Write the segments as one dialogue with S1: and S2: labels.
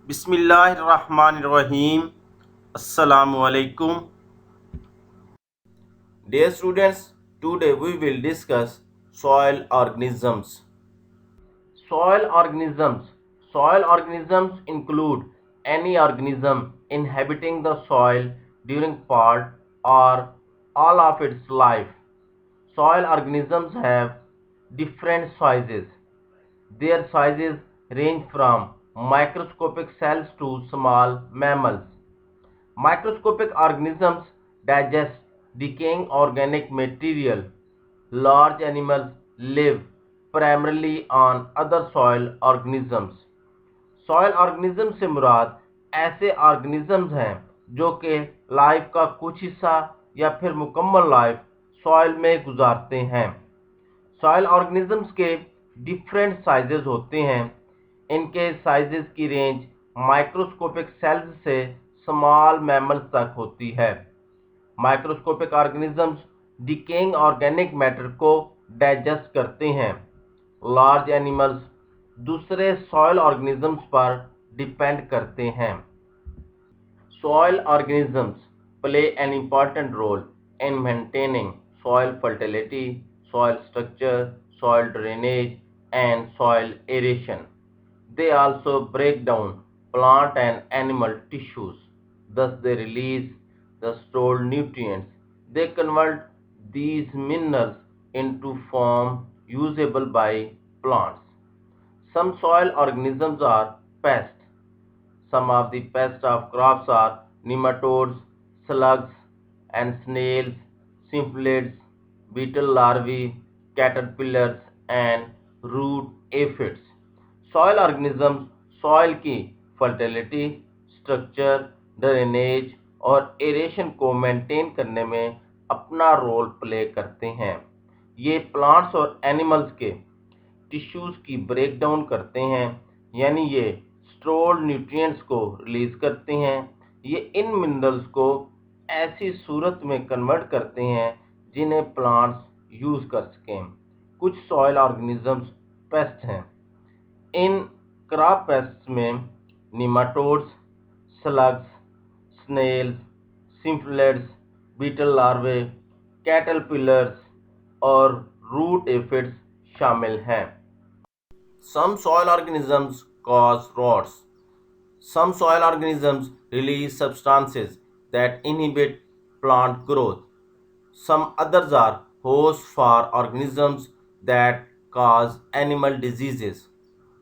S1: बिस्मिल्लाहिर्रहमानिर्रहीम। अस्सलामुअलैकुम। Dear students, today we will discuss soil organisms. Soil organisms. Soil organisms include any organism inhabiting the soil during part or all of its life. Soil organisms have different sizes. Their sizes range from microscopic cells to small mammals. Microscopic organisms digest decaying organic material. Large animals live primarily on other soil organisms. Soil organism से मुराद ऐसे organisms हैं जो कि life का कुछ हिस्सा या फिर मुकम्मल लाइफ सॉयल में गुजारते हैं। सॉयल ऑर्गेनिजम्स के डिफरेंट साइजेस होते हैं। इनके साइजेस की रेंज माइक्रोस्कोपिक सेल्स से स्मॉल मैमल्स तक होती है। Microscopic organisms decaying organic matter को डाइजेस्ट करते हैं। लार्ज एनिमल्स दूसरे सॉयल ऑर्गेनिजम्स पर डिपेंड करते हैं। Soil organisms play an important role in maintaining soil fertility, soil structure, soil drainage, and soil aeration. They also break down plant and animal tissues, thus they release the stored nutrients. They convert these minerals into form usable by plants. Some soil organisms are pests. Some of the pests of crops are nematodes, slugs and snails, symphylids, beetle larvae, caterpillars and root aphids. Soil organisms soil की fertility, structure, drainage और aeration को maintain करने में अपना role play करते हैं। ये plants और एनिमल्स के टिश्यूज की ब्रेक डाउन करते हैं, यानी ये स्टोर्ड न्यूट्रिएंट्स को रिलीज करते हैं। ये इन मिनरल्स को ऐसी सूरत में कन्वर्ट करते हैं जिन्हें प्लांट्स यूज कर सकें। कुछ सॉइल ऑर्गेनिजम्स पेस्ट हैं। इन क्रॉप पेस्ट्स में निमाटोड्स, स्लग्स, स्नेल्स, सिम्फिलिड्स, बीटल लार्वे, कैटरपिलर्स और रूट एफिड्स शामिल हैं। Some soil organisms cause rots. Some soil organisms release substances that inhibit plant growth. Some others are hosts for organisms that cause animal diseases.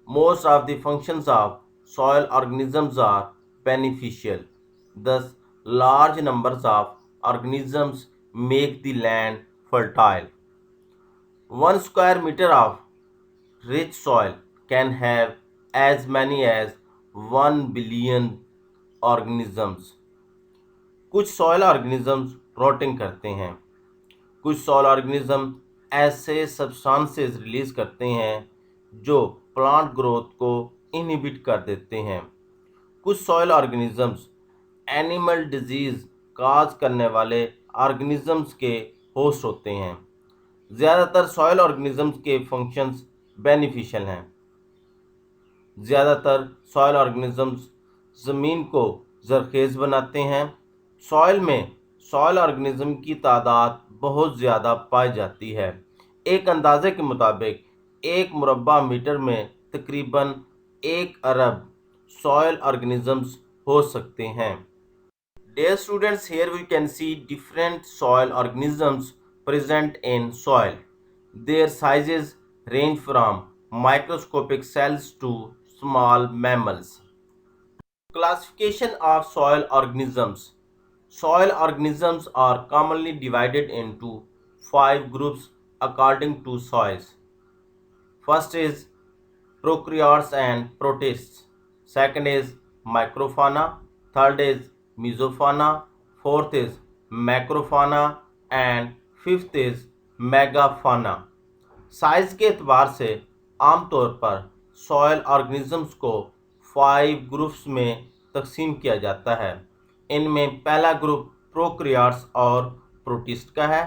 S1: Most of the functions of soil organisms are beneficial. Thus, large numbers of organisms make the land fertile. 1 square meter of rich soil can have as many as 1 billion organisms. कुछ soil organisms रोटिंग करते हैं। कुछ soil organism ऐसे substances release करते हैं जो plant growth को inhibit कर देते हैं। कुछ soil organisms animal disease cause करने वाले ऑर्गेनिजम्स के होस्ट होते हैं। ज़्यादातर सॉयल ऑर्गेनिजम्स के फंक्शंस बेनिफिशियल हैं। ज़्यादातर सॉयल ऑर्गेनिजम्स ज़मीन को ज़रखेज़ बनाते हैं। सॉयल में सॉयल ऑर्गेनिज्म की तादाद बहुत ज़्यादा पाई जाती है। एक अंदाज़े के मुताबिक 1 मुरब्बा मीटर में तकरीबन 1 अरब सॉयल ऑर्गेनिजम्स हो सकते हैं। Dear students, here we can see different soil organisms present in soil. Their sizes range from microscopic cells to small mammals. Classification of soil organisms. Soil organisms are commonly divided into 5 groups according to size. First is prokaryotes and protists. Second is microfauna. Third is mesofauna. Fourth is macrofauna and fifth is megafauna. Size के एतबार से आमतौर पर soil organisms को 5 groups में तकसीम किया जाता है। इनमें पहला ग्रुप प्रोकैरियोट्स और प्रोटिस्ट का है,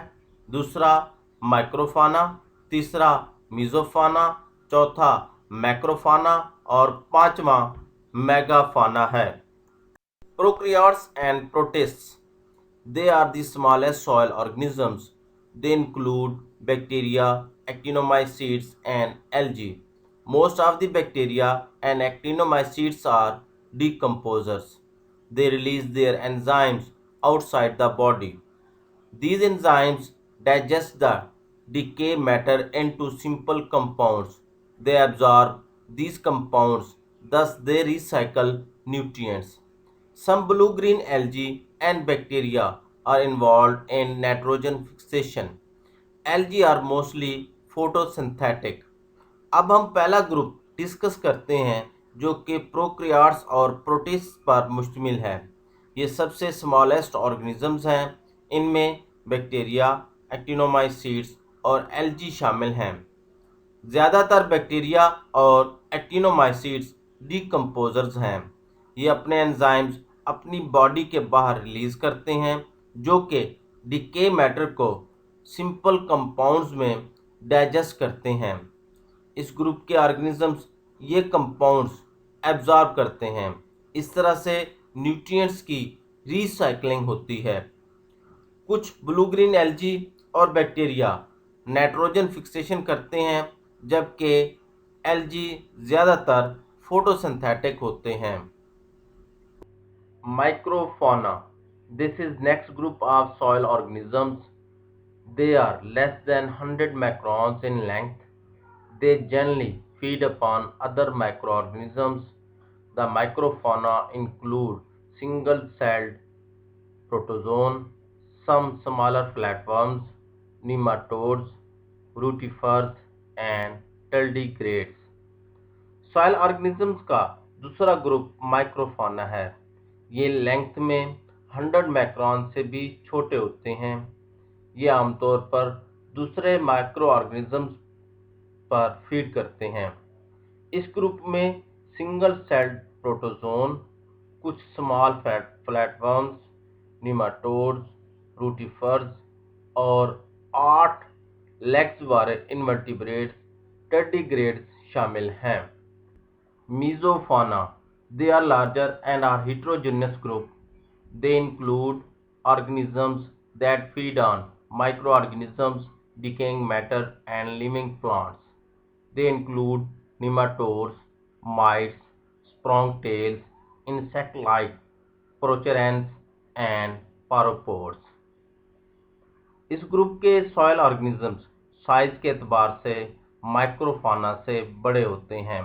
S1: दूसरा माइक्रोफाना, तीसरा मेसोफाना, चौथा मैक्रोफाना और पांचवा मेगाफाना है। Prokaryotes and प्रोटिस्ट्स, they are the smallest soil organisms. They include bacteria, actinomycetes, and algae. Most of the bacteria and actinomycetes are decomposers. They release their enzymes outside the body. These enzymes digest the decay matter into simple compounds. They absorb these compounds, thus they recycle nutrients. Some blue-green algae and bacteria are involved in nitrogen fixation. Algae are mostly photosynthetic. अब हम पहला group discuss करते हैं जो कि prokaryotes और protist पर मुश्तमिल है। ये सबसे स्मॉलेस्ट ऑर्गेनिजम्स हैं। इनमें बैक्टीरिया, एक्टिनोमाइसीट्स और एल्गी शामिल हैं। ज़्यादातर बैक्टीरिया और एक्टिनोमाइसीट्स डीकम्पोजर्स हैं। ये अपने एंजाइम्स अपनी बॉडी के बाहर रिलीज करते हैं जो कि डिके मैटर को सिंपल कंपाउंड्स में डाइजेस्ट करते हैं। इस ग्रुप के ऑर्गेनिजम्स ये कंपाउंड्स एब्जॉर्ब करते हैं। इस तरह से न्यूट्रिएंट्स की रीसाइक्लिंग होती है। कुछ ब्लू ग्रीन एल्गी और बैक्टीरिया नाइट्रोजन फिक्सेशन करते हैं जबकि एल्गी ज़्यादातर फोटोसिंथेटिक होते हैं। Microfauna, this is next group of soil organisms. They are less than 100 microns in length. They generally feed upon other microorganisms. The microfauna include single-celled protozoan, some smaller flatworms, nematodes, rotifers, and tardigrades. Soil organisms का दूसरा group माइक्रोफाना है। ये length में 100 micron से भी छोटे होते हैं। ये आमतौर पर दूसरे माइक्रो ऑर्गेनिजम्स पर फीड करते हैं। इस ग्रुप में सिंगल सेल्ड प्रोटोजोन, कुछ स्मॉल फ्लैटवर्म्स, निमाटोड्स, रूटिफर्स और 8 लेग्स वाले इनवर्टिब्रेट्स टर्डिग्रेड्स शामिल हैं। Mesofauna, they are larger and are heterogeneous group. They include organisms that feed on microorganisms, decaying matter, and living plants. They include nematodes, mites, sprongtails, insect-like procerans, and pauropods. इस group के soil organisms size के एतबार से माइक्रोफाना से बड़े होते हैं।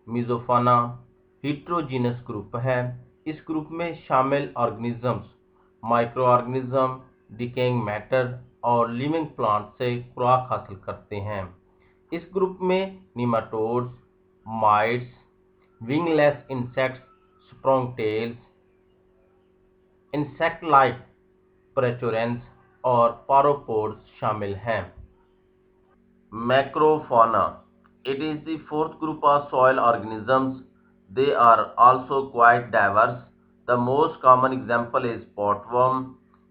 S1: मीजोफाना हीट्रोजीनस group है। इस ग्रुप में शामिल organisms microorganism, decaying matter और लिविंग प्लांट से खुराक हासिल करते हैं। इस ग्रुप में nematodes, mites, wingless insects, springtails, insect like proturans और पारोपोड्स शामिल हैं। Macrofauna. It is the fourth group of soil organisms. They are also quite diverse. The most common example is potworm.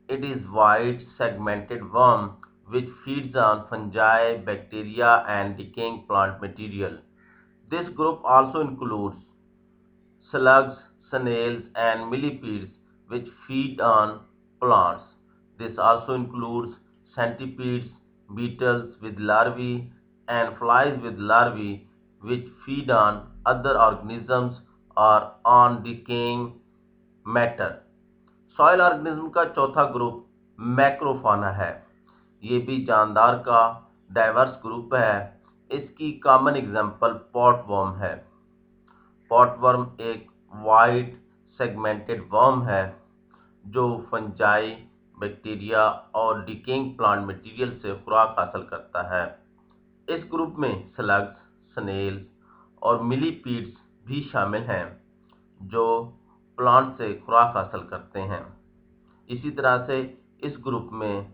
S1: It is white segmented worm which feeds on fungi, bacteria and decaying plant material. This group also includes slugs, snails and millipedes which feed on plants. This also includes centipedes, beetles with larvae, and flies with larvae which feed on other organisms or on decaying matter. Soil organism का चौथा group मैक्रोफाना है। ये भी जानदार का diverse group है। इसकी common example पॉटवर्म है। पॉटवर्म एक वाइड सेगमेंटेड वर्म है जो फंजाई, बैक्टीरिया और डिकेइंग प्लांट मटेरियल से खुराक हासिल करता है। इस ग्रुप में स्लग्स, स्नेल्स और मिलीपीड्स भी शामिल हैं जो प्लांट से खुराक हासिल करते हैं। इसी तरह से इस ग्रुप में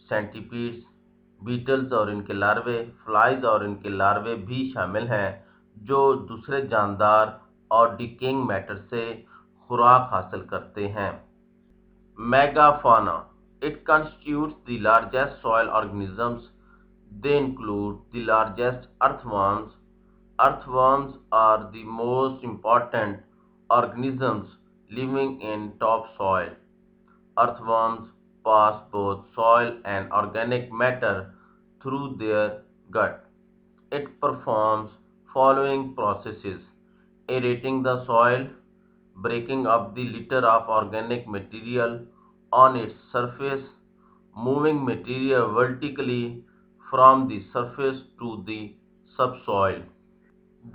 S1: सेंटीपीड्स, बीटल्स और इनके लार्वे, फ्लाइज और इनके लार्वे भी शामिल हैं जो दूसरे जानदार और डिकेइंग मैटर से खुराक हासिल करते हैं। Megafauna. It constitutes the largest soil organisms. They include the largest earthworms, Earthworms are the most important organisms living in topsoil. Earthworms pass both soil and organic matter through their gut. It performs following processes: aerating the soil, breaking up the litter of organic material on its surface, moving material vertically from the surface to the subsoil.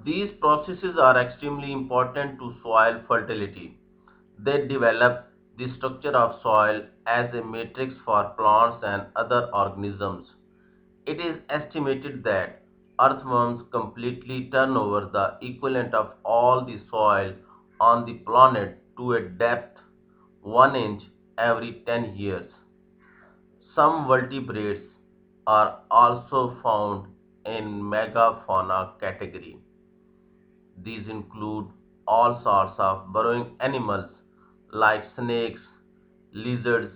S1: These processes are extremely important to soil fertility. They develop the structure of soil as a matrix for plants and other organisms. It is estimated that earthworms completely turn over the equivalent of all the soil on the planet to a depth 1 inch every 10 years. Some vertebrates are also found in megafauna category. These include all sorts of burrowing animals like snakes, lizards,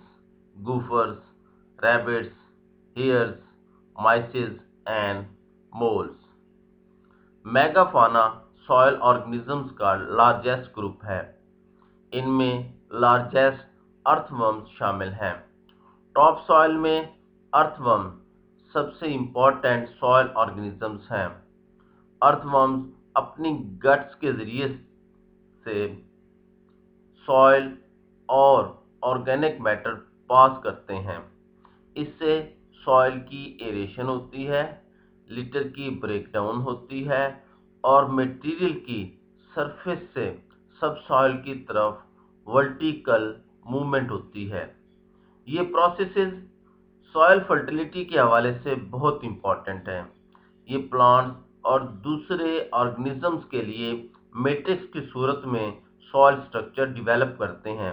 S1: gophers, rabbits, hares, mice, and moles. Megafauna soil organisms का largest group है। इनमें largest earthworms शामिल हैं। Top soil में earthworm सबसे important soil organisms हैं। Earthworms अपनी guts के जरिए से सॉइल और ऑर्गेनिक मैटर पास करते हैं। इससे सॉइल की एरेशन होती है, लिटर की ब्रेकडाउन होती है और मटेरियल की सरफेस से सब सॉइल की तरफ वर्टिकल मूवमेंट होती है। ये प्रोसेसेस सॉइल फर्टिलिटी के हवाले से बहुत इम्पॉर्टेंट हैं। ये प्लांट्स और दूसरे ऑर्गेनिजम्स के लिए मैट्रिक्स की सूरत में सॉइल स्ट्रक्चर डिवेलप करते हैं।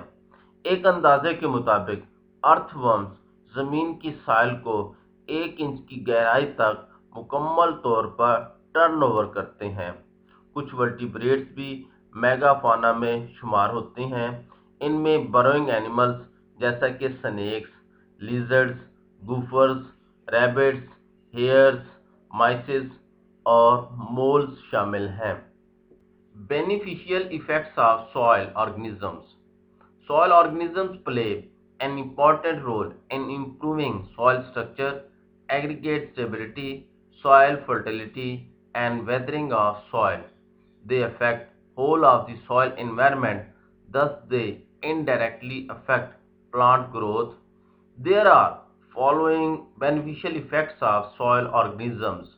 S1: एक अंदाजे के मुताबिक अर्थवर्म्स जमीन की सॉइल को 1 इंच की गहराई तक मुकम्मल तौर पर टर्नओवर करते हैं। कुछ वर्टिब्रेट्स भी मेगाफाना में शुमार होते हैं। इनमें बरोइंग एनिमल्स जैसा कि स्नेक्स, लिजर्ड्स, गूफर्स, रैबिट्स, हेयर्स, माइसेस और मोल्स शामिल हैं। Beneficial effects of soil organisms. Soil organisms play an important role in improving soil structure, aggregate stability, soil fertility, and weathering of soil. They affect whole of the soil environment, thus they indirectly affect plant growth. There are following beneficial effects of soil organisms.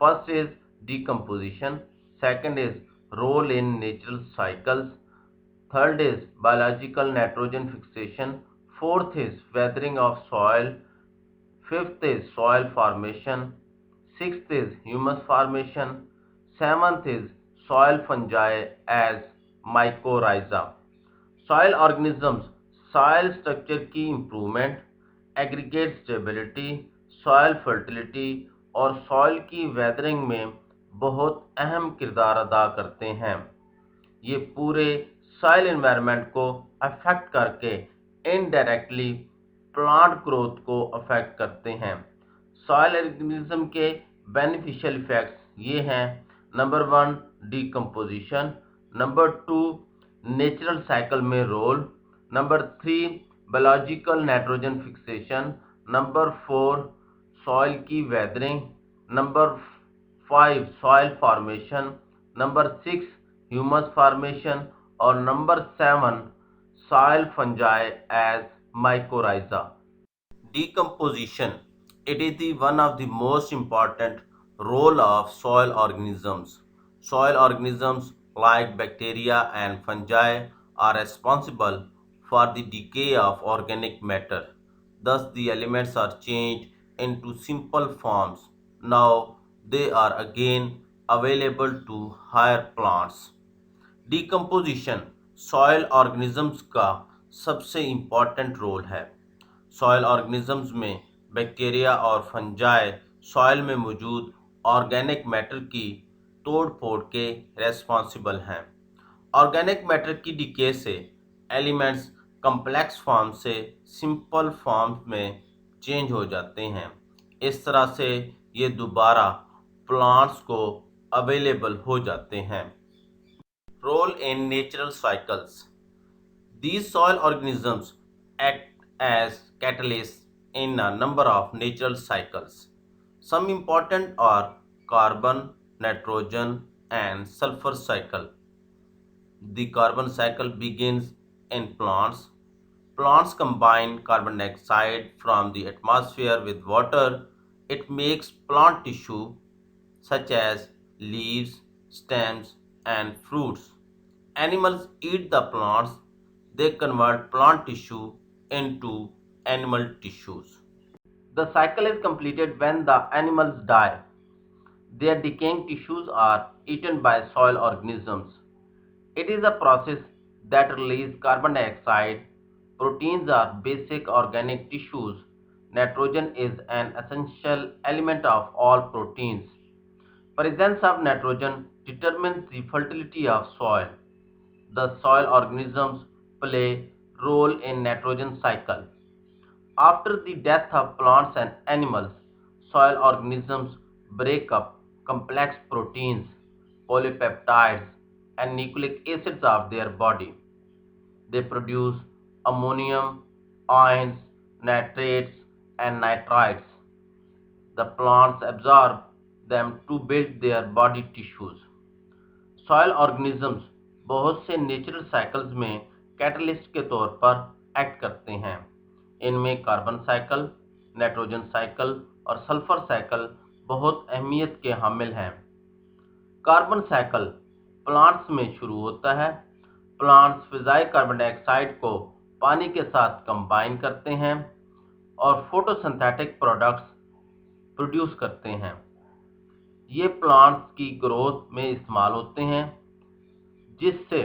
S1: First is decomposition, second is role in natural cycles, third is biological nitrogen fixation, fourth is weathering of soil, fifth is soil formation, sixth is humus formation, seventh is soil fungi as mycorrhiza. Soil organisms soil structure की improvement, aggregate stability, soil fertility और soil की weathering में बहुत अहम किरदार अदा करते हैं। ये पूरे सॉइल एनवायरनमेंट को अफेक्ट करके इनडायरेक्टली प्लांट ग्रोथ को अफेक्ट करते हैं। सॉइल ऑर्गेनिज्म के बेनिफिशियल इफेक्ट्स ये हैं: number 1 decomposition, number 2 natural cycle में role, number 3 biological nitrogen fixation, number 4 soil की weathering, number 5 soil formation, number 6 humus formation और number 7 soil fungi as mycorrhiza. Decomposition. It is the one of the most important role of soil organisms. Soil organisms like bacteria and fungi are responsible for the decay of organic matter. Thus, the elements are changed into simple forms. Now, they are again available to higher plants. Decomposition soil organisms का सबसे important role है। Soil organisms में bacteria और fungi soil में मौजूद organic matter की तोड़ फोड़ के रेस्पॉन्सिबल हैं। ऑर्गेनिक मैटर की डिके से एलिमेंट्स कम्प्लेक्स फॉर्म से सिंपल फॉर्म में चेंज हो जाते हैं। इस तरह से ये दोबारा प्लांट्स को अवेलेबल हो जाते हैं। Role in natural cycles. These soil organisms act as catalysts in a number of natural cycles. Some important are carbon, nitrogen, and sulfur cycle. The carbon cycle begins in plants. Plants combine carbon dioxide from the atmosphere with water. It makes plant tissue such as leaves, stems, and fruits. Animals eat the plants, they convert plant tissue into animal tissues. The cycle is completed when the animals die. Their decaying tissues are eaten by soil organisms. It is a process that releases carbon dioxide. Proteins are basic organic tissues. Nitrogen is an essential element of all proteins. Presence of nitrogen determines the fertility of soil. The soil organisms play role in nitrogen cycle. After the death of plants and animals, soil organisms break up complex proteins, polypeptides, and nucleic acids of their body. They produce ammonium, ions, nitrates, and nitrites. The plants absorb them to build their body tissues. Soil organisms बहुत से natural cycles में catalyst के तौर पर act करते हैं। इनमें carbon cycle, nitrogen cycle और सल्फर साइकिल बहुत अहमियत के हामिल हैं। कार्बन साइकिल प्लांट्स में शुरू होता है। प्लांट्स फिजाई कार्बन डाइऑक्साइड को पानी के साथ कंबाइन करते हैं और फोटोसिंथेटिक प्रोडक्ट्स प्रोड्यूस करते हैं। ये प्लांट्स की ग्रोथ में इस्तेमाल होते हैं, जिससे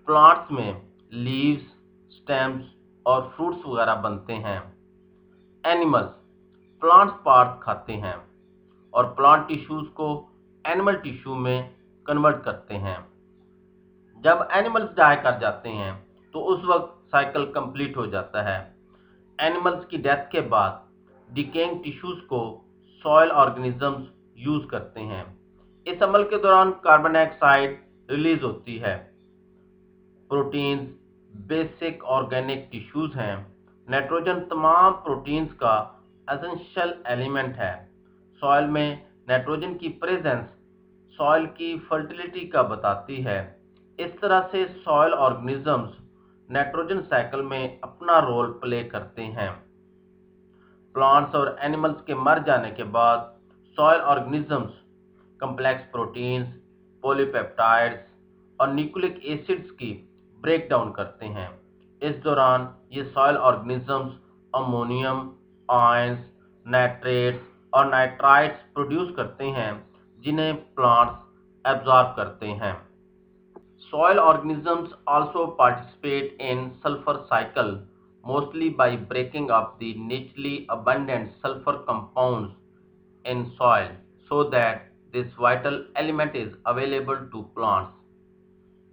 S1: प्लांट्स में लीव्स, स्टेम्स और फ्रूट्स वगैरह बनते हैं। एनिमल्स प्लांट्स पार्ट खाते हैं और प्लांट टिश्यूज को एनिमल टिश्यू में कन्वर्ट करते हैं। जब एनिमल्स डाई कर जाते हैं तो उस वक्त साइकिल कंप्लीट हो जाता है। एनिमल्स की डेथ के बाद डिकेइंग टिश्यूज को सॉयल ऑर्गेनिजम्स यूज करते हैं। इस अमल के दौरान कार्बन डाइऑक्साइड रिलीज होती है। प्रोटीन्स बेसिक ऑर्गेनिक टिश्यूज हैं। नाइट्रोजन तमाम प्रोटीन्स का एसेंशियल एलिमेंट है। सॉइल में नाइट्रोजन की प्रेजेंस सॉइल की फर्टिलिटी का बताती है। इस तरह से सॉइल ऑर्गेनिजम्स नाइट्रोजन साइकिल में अपना रोल प्ले करते हैं। प्लांट्स और एनिमल्स के मर जाने के बाद soil organisms complex proteins, polypeptides और न्यूक्लिक एसिड्स की ब्रेक डाउन करते हैं। इस दौरान ये soil organisms ammonium, ions, nitrates और नाइट्राइट्स प्रोड्यूस करते हैं, जिन्हें प्लांट्स एब्जॉर्ब करते हैं। Soil organisms also participate in sulfur cycle, mostly by breaking up the naturally abundant sulfur compounds in soil so that this vital element is available to plants.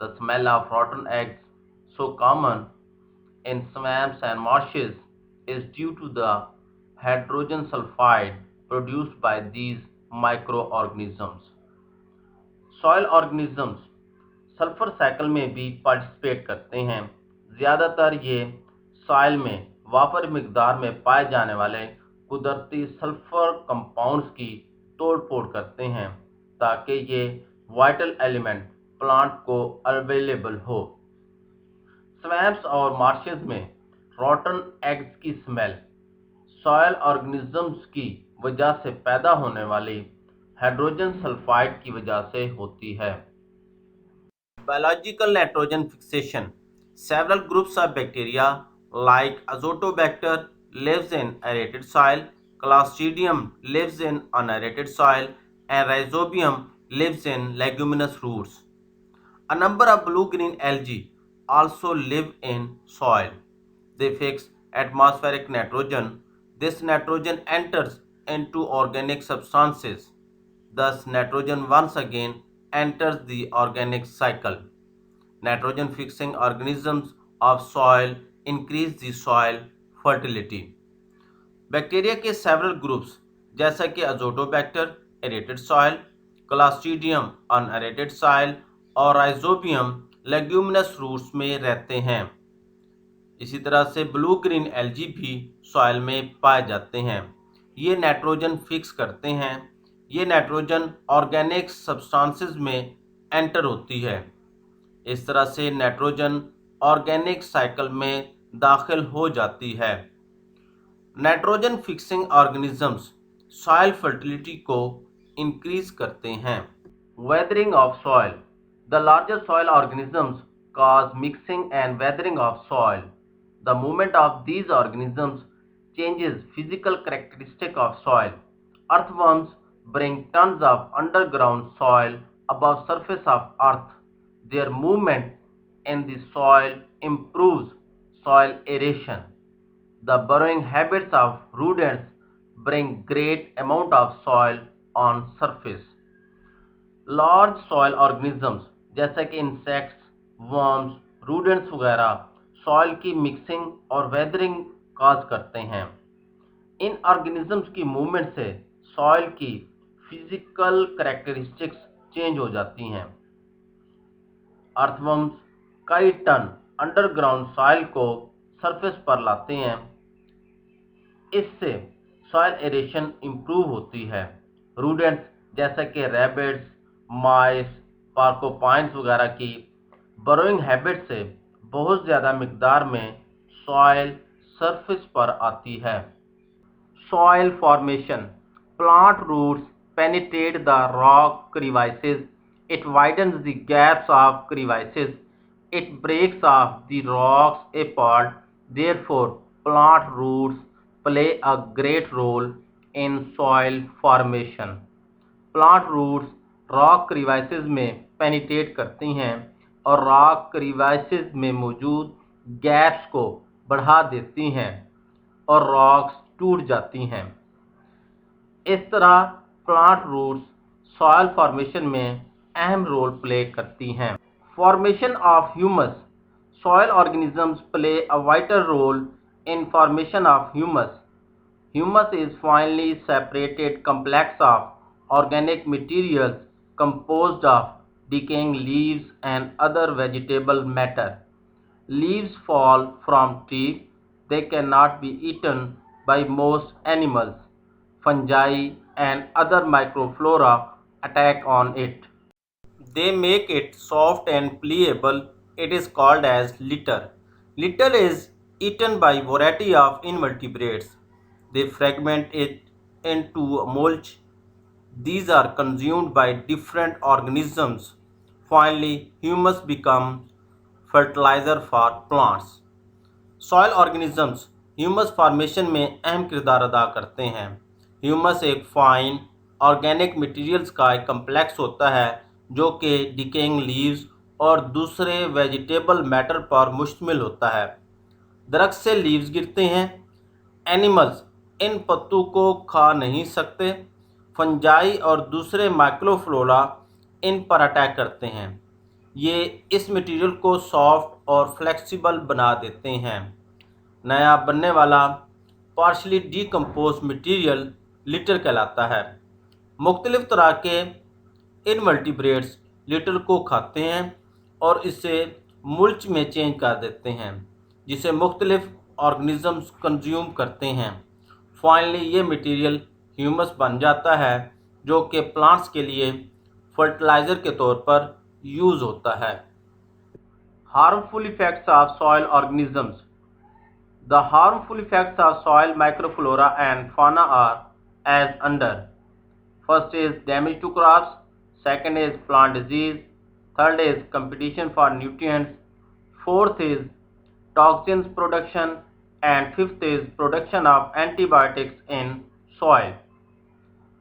S1: The smell of rotten eggs, so common in swamps and marshes, is due to the hydrogen sulfide produced by these microorganisms. Soil organisms sulphur cycle में भी participate करते हैं। ज़्यादातर ये soil में वापर मिकदार में पाए जाने वाले कुदरती सल्फर कंपाउंड्स की तोड़ फोड़ करते हैं ताकि ये वाइटल एलिमेंट प्लांट को अवेलेबल हो। स्वैम्प्स और मार्शेस में रॉटन एग्स की स्मेल सॉयल ऑर्गेनिजम्स की वजह से पैदा होने वाली हाइड्रोजन सल्फाइड की वजह से होती है। Biological nitrogen fixation. Several groups of bacteria like Azotobacter lives in aerated soil, Clostridium lives in unaerated soil, and Rhizobium lives in leguminous roots. A number of blue-green algae also live in soil. They fix atmospheric nitrogen. This nitrogen enters into organic substances. Thus, nitrogen once again enters the organic cycle. Nitrogen fixing organisms of soil increase the soil fertility. Bacteria के several groups जैसा कि azotobacter aerated soil, clostridium unaerated soil और rhizobium leguminous roots में रहते हैं। इसी तरह से ब्लू ग्रीन एल्गी भी सॉइल में पाए जाते हैं। ये नाइट्रोजन फिक्स करते हैं। ये नाइट्रोजन ऑर्गेनिक सब्सटेंसेस में एंटर होती है। इस तरह से नाइट्रोजन ऑर्गेनिक साइकिल में दाखिल हो जाती है। Nitrogen fixing organisms soil fertility को इंक्रीज करते हैं। Weathering of soil. The larger soil organisms cause mixing and weathering of soil. The movement of these organisms changes physical characteristic of soil. Earthworms bring tons of underground soil above surface of earth. Their movement in the soil improves soil aeration. The burrowing habits of rodents bring great amount of soil on surface. Large soil organisms जैसे कि insects, worms, रूडेंट्स वगैरह soil की mixing और weathering काज करते हैं। इन organisms की movement से soil की फिजिकल कैरेक्टरिस्टिक्स चेंज हो जाती हैं। अर्थवर्म्स कई टन अंडरग्राउंड सॉइल को सरफेस पर लाते हैं। इससे सॉइल एरेशन इंप्रूव होती है। रूडेंट्स जैसे कि रैबिट्स, माइस, पार्कोपाइन्स वगैरह की बरोइंग हैबिट से बहुत ज़्यादा मिकदार में सॉइल सरफेस पर आती है। Soil formation. Plant roots penetrate the rock crevices. It widens the gaps of crevices. It breaks off the rocks apart. Therefore, plant roots play a great role in soil formation. Plant roots rock crevices में penetrate करती हैं और rock crevices में मौजूद gaps को बढ़ा देती हैं और रॉक्स टूट जाती हैं। इस तरह प्लांट रूट्स सॉइल फॉर्मेशन में अहम रोल प्ले करती हैं। Formation of humus. Soil organisms play a vital role in formation of humus. Humus is finely separated complex of organic materials composed of decaying leaves and other vegetable matter. Leaves fall from trees. They cannot be eaten by most animals. Fungi and other microflora attack on it. They make it soft and pliable. It is called as litter. Litter is eaten by variety of invertebrates. They fragment it into mulch. These are consumed by different organisms. Finally, humus becomes fertilizer for plants. Soil organisms humus formation में अहम किरदार अदा करते हैं। Humus एक fine organic materials का एक complex होता है जो कि डिकेइंग लीव्स और दूसरे वेजिटेबल मैटर पर मुश्तमिल होता है। दरख्त से लीव्स गिरते हैं। एनिमल्स इन पत्तों को खा नहीं सकते। फंजाई और दूसरे माइक्रोफ्लोरा इन पर अटैक करते हैं। ये इस मटेरियल को सॉफ्ट और फ्लेक्सिबल बना देते हैं। नया बनने वाला पार्शली डीकम्पोज मटेरियल लिटर कहलाता है। मुख्तलिफ तरह के इनवर्टिब्रेट्स लिटर को खाते हैं और इसे मुल्च में चेंज कर देते हैं जिसे मुख्तलिफ ऑर्गेनिजम्स कंज्यूम करते हैं। फाइनली ये मटेरियल ह्यूमस बन जाता है जो कि प्लांट्स के लिए फर्टिलाइज़र के तौर पर यूज़ होता है। Harmful effects of soil organisms. The harmful effects of soil microflora and fauna are as under. First is damage to crops, second is plant disease, third is competition for nutrients, fourth is toxins production, and fifth is production of antibiotics in soil.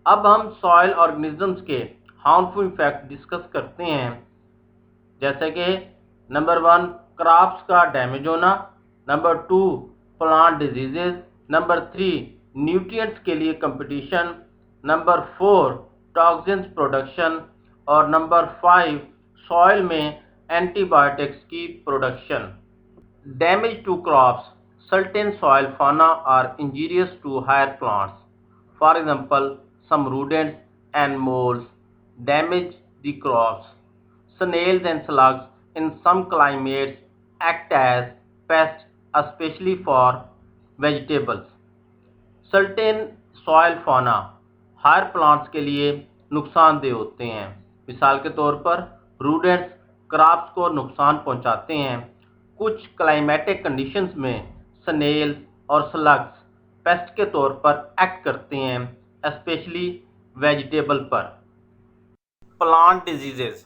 S1: अब हम soil organisms के harmful effect discuss करते हैं, जैसे कि number 1 crops का damage होना, number 2 plant diseases, number 3 nutrients के लिए कंपटीशन, नंबर 4 टॉक्सिन्स प्रोडक्शन और नंबर 5 सॉइल में एंटीबायोटिक्स की production. Damage to crops. Certain soil fauna are injurious to higher plants. For example, some rodents and moles damage the crops. Snails and slugs in some climates act as pests, especially for vegetables. Certain soil fauna higher plants के लिए नुकसानदेह होते हैं। मिसाल के तौर पर रूडेंट्स crops को नुकसान पहुंचाते हैं। कुछ क्लाइमेटिक कंडीशंस में स्नेल्स और स्लग्स पेस्ट के तौर पर एक्ट करते हैं, स्पेशली वेजिटेबल पर। Plant diseases.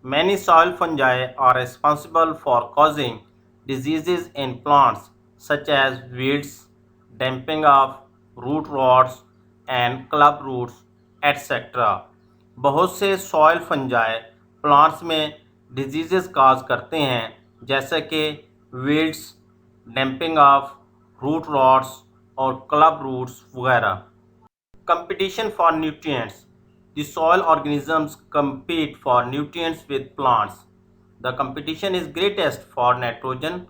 S1: Many soil fungi are responsible for causing diseases in plants such as weeds, damping of root rots and club roots, etc. बहुत से सॉइल फंजाई प्लांट्स में diseases cause करते हैं, जैसे कि weeds, damping off root rots और club roots वगैरह। Competition for nutrients. The soil organisms compete for nutrients with plants. The competition is greatest for nitrogen,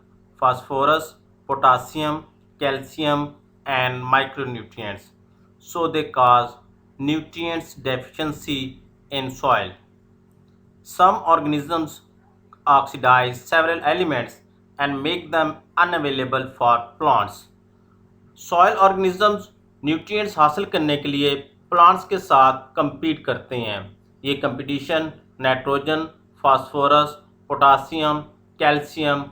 S1: phosphorus, potassium, calcium, and micronutrients. So they cause nutrients deficiency in soil. Some organisms oxidize several elements and make them unavailable for plants. Soil organisms nutrients हासिल करने के लिए plants के साथ compete करते हैं। ये competition nitrogen, phosphorus, potassium, calcium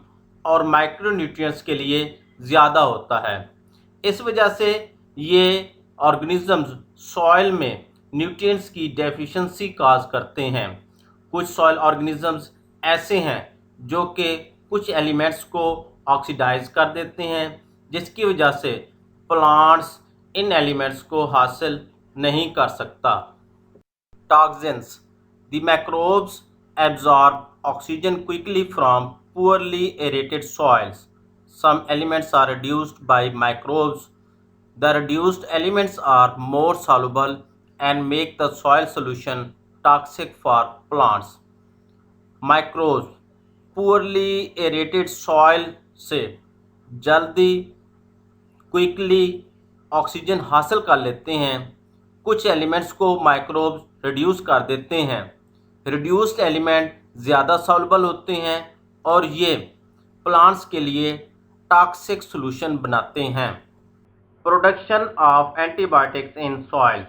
S1: और माइक्रोन्यूट्रिएंट्स के लिए ज़्यादा होता है। इस वजह से ये ऑर्गेनिजम्स सॉइल में न्यूट्रिएंट्स की डेफिशिएंसी काज करते हैं। कुछ सॉइल ऑर्गेनिजम्स ऐसे हैं जो कि कुछ एलिमेंट्स को ऑक्सीडाइज कर देते हैं, जिसकी वजह से प्लांट्स इन एलिमेंट्स को हासिल नहीं कर सकता। Toxins. The मैक्रोब्स absorb oxygen quickly from poorly aerated soils. Some elements are reduced by microbes. The reduced elements are more soluble and make the soil solution toxic for plants. Microbes poorly aerated soil से जल्दी quickly oxygen हासिल कर लेते हैं। कुछ elements को microbes reduce कर देते हैं। रिड्यूस्ड एलिमेंट ज़्यादा सॉल्युबल होते हैं और ये प्लांट्स के लिए टॉक्सिक सॉल्यूशन बनाते हैं। Production of antibiotics in soils.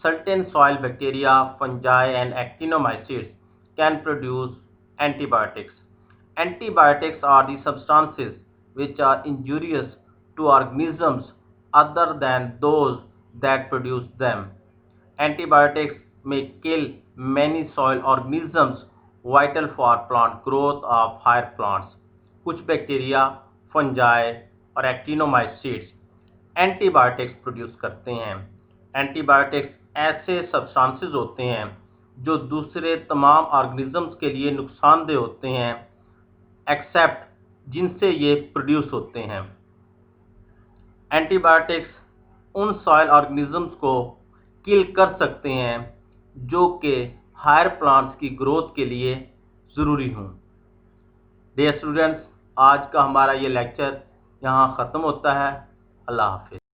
S1: Certain soil bacteria, fungi and actinomycetes can produce antibiotics. Antibiotics are the substances which are injurious to organisms other than those that produce them. Antibiotics may kill many soil organisms vital for plant growth of higher plants. कुछ bacteria, fungi और एक्टिनोमाइसिड्स antibiotics produce करते हैं। Antibiotics ऐसे substances होते हैं जो दूसरे तमाम ऑर्गेनिजम्स के लिए नुकसानदेह होते हैं, एक्सेप्ट जिनसे ये प्रोड्यूस होते हैं। एंटीबायोटिक्स उन सॉइल ऑर्गेनिजम्स को किल कर सकते हैं जो कि हायर प्लांट्स की ग्रोथ के लिए ज़रूरी हों। डियर स्टूडेंट्स, आज का हमारा ये लेक्चर यहाँ ख़त्म होता है। अल्लाह हाफ़िज़।